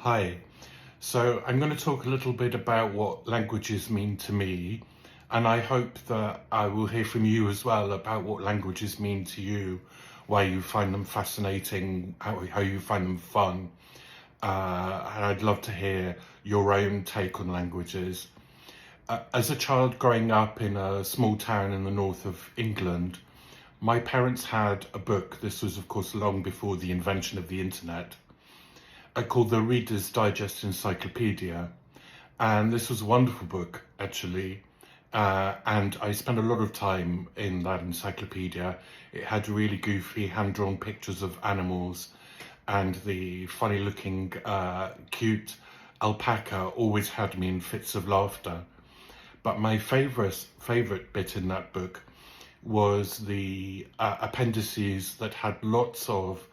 Hi. So I'm going to talk a little bit about what languages mean to me, and I hope that I will hear from you as well about what languages mean to you, why you find them fascinating, how you find them fun. And I'd love to hear your own take on languages. As a child growing up in a small town in the north of England, my parents had a book. This was, of course, long before the invention of the internet. Called the Reader's Digest Encyclopedia, and this was a wonderful book actually, and I spent a lot of time in that encyclopedia. It had really goofy hand-drawn pictures of animals, and the funny looking cute alpaca always had me in fits of laughter. But my favorite bit in that book was the appendices that had lots of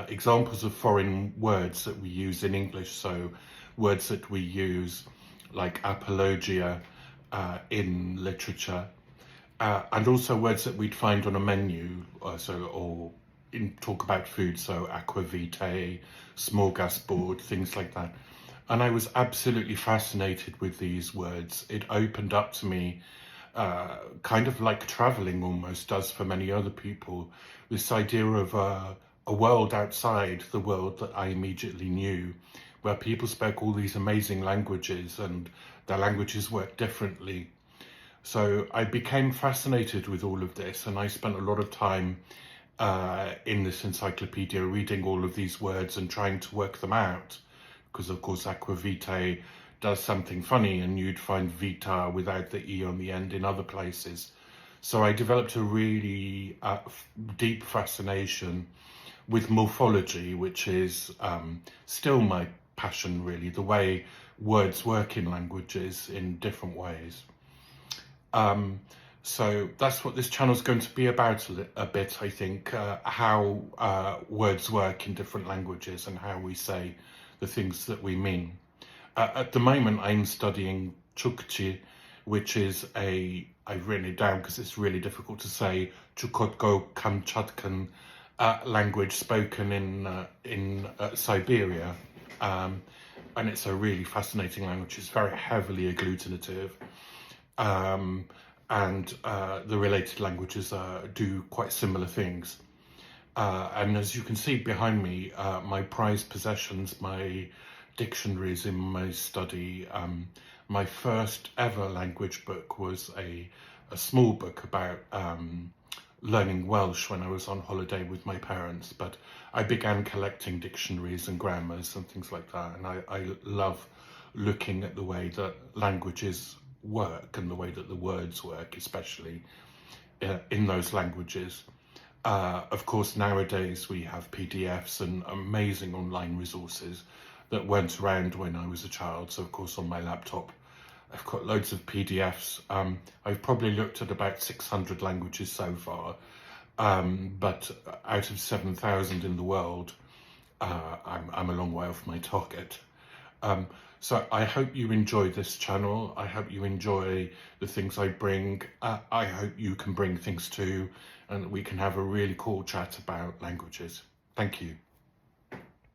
examples of foreign words that we use in English. So words that we use like apologia in literature, and also words that we'd find on a menu, or in talk about food, so aquavitae, smorgasbord, things like that. And I was absolutely fascinated with these words. It opened up to me, kind of like traveling almost does for many other people, this idea of a world outside the world that I immediately knew, where people spoke all these amazing languages and their languages worked differently. So I became fascinated with all of this, and I spent a lot of time in this encyclopedia reading all of these words and trying to work them out, because of course aquavitae does something funny and you'd find vita without the E on the end in other places. So I developed a really deep fascination with morphology, which is still my passion really, the way words work in languages in different ways. So that's what this channel is going to be about a bit, I think, how words work in different languages and how we say the things that we mean. At the moment, I'm studying Chukchi, which is I've written it down because it's really difficult to say, Chukotko-Kamchatkan language spoken in Siberia. And it's a really fascinating language. It's very heavily agglutinative. And the related languages do quite similar things. And as you can see behind me, my prized possessions, my dictionaries in my study. My first ever language book was a small book about learning Welsh when I was on holiday with my parents, but I began collecting dictionaries and grammars and things like that, and I love looking at the way that languages work and the way that the words work, especially in those languages. Of course, nowadays we have PDFs and amazing online resources that weren't around when I was a child. So of course on my laptop I've got loads of PDFs. I've probably looked at about 600 languages so far, but out of 7,000 in the world, I'm a long way off my target. So I hope you enjoy this channel. I hope you enjoy the things I bring. I hope you can bring things too, and we can have a really cool chat about languages. Thank you.